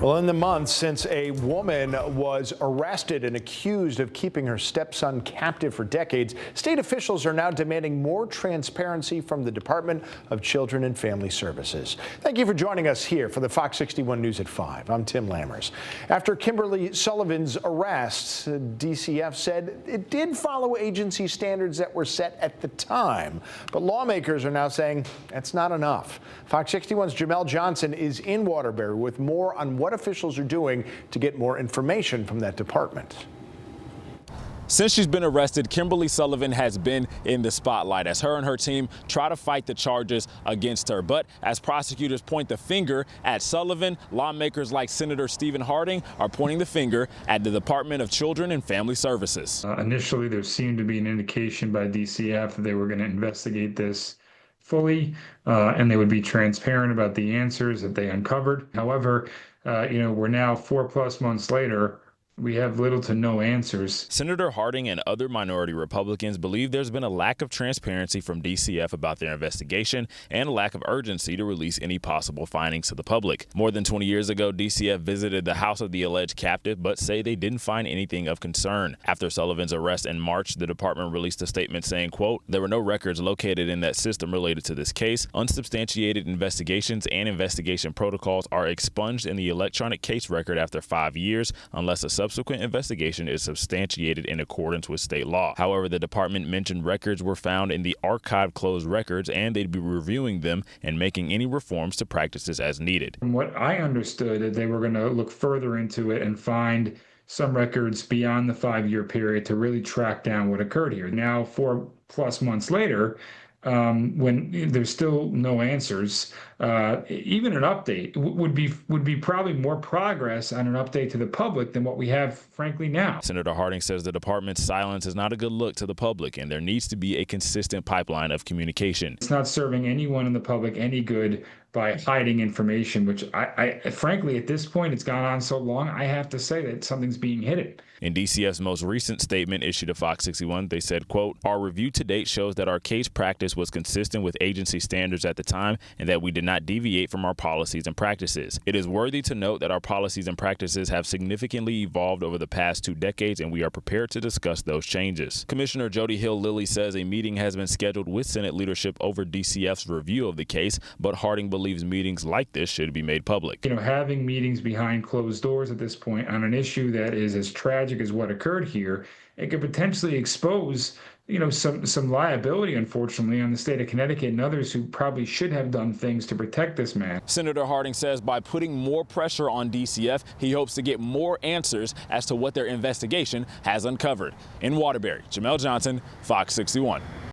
Well, in the months since a woman was arrested and accused of keeping her stepson captive for decades, state officials are now demanding more transparency from the Department of Children and Family Services. Thank you for joining us here for the Fox 61 News at 5. I'm Tim Lammers. After Kimberly Sullivan's arrest, DCF said it did follow agency standards that were set at the time. But lawmakers are now saying that's not enough. Fox 61's Jamel Johnson is in Waterbury with more on what officials are doing to get more information from that department. Since she's been arrested, Kimberly Sullivan has been in the spotlight as her and her team try to fight the charges against her. But as prosecutors point the finger at Sullivan, lawmakers like Senator Stephen Harding are pointing the finger at the Department of Children and Family Services. Initially, there seemed to be an indication by DCF that they were going to investigate this fully and they would be transparent about the answers that they uncovered. However, we're now 4+ months later. We have little to no answers. Senator Harding and other minority Republicans believe there's been a lack of transparency from DCF about their investigation and a lack of urgency to release any possible findings to the public. More than 20 years ago, DCF visited the house of the alleged captive, but say they didn't find anything of concern. After Sullivan's arrest in March, the department released a statement saying, quote, "There were no records located in that system related to this case. Unsubstantiated investigations and investigation protocols are expunged in the electronic case record after 5 years unless a subsequent investigation is substantiated in accordance with state law." However, the department mentioned records were found in the archived closed records and they'd be reviewing them and making any reforms to practices as needed. From what I understood, that they were going to look further into it and find some records beyond the 5-year period to really track down what occurred here. Now, 4+ months later, when there's still no answers, even an update would be probably more progress on an update to the public than what we have, frankly, now. Senator Harding says the department's silence is not a good look to the public, and there needs to be a consistent pipeline of communication. It's not serving anyone in the public any good by hiding information, which I frankly, at this point, it's gone on so long, I have to say that something's being hidden. In DCF's most recent statement issued to Fox 61, they said, quote, "Our review to date shows that our case practice was consistent with agency standards at the time and that we did not deviate from our policies and practices. It is worthy to note that our policies and practices have significantly evolved over the past 2 decades and we are prepared to discuss those changes." Commissioner Jody Hill-Lilly says a meeting has been scheduled with Senate leadership over DCF's review of the case, but Harding believes meetings like this should be made public. Having meetings behind closed doors at this point on an issue that is as tragic as what occurred here, it could potentially expose some liability, unfortunately, on the state of Connecticut and others who probably should have done things to protect this man. Senator Harding says by putting more pressure on DCF, he hopes to get more answers as to what their investigation has uncovered. In Waterbury, Jamel Johnson, Fox 61.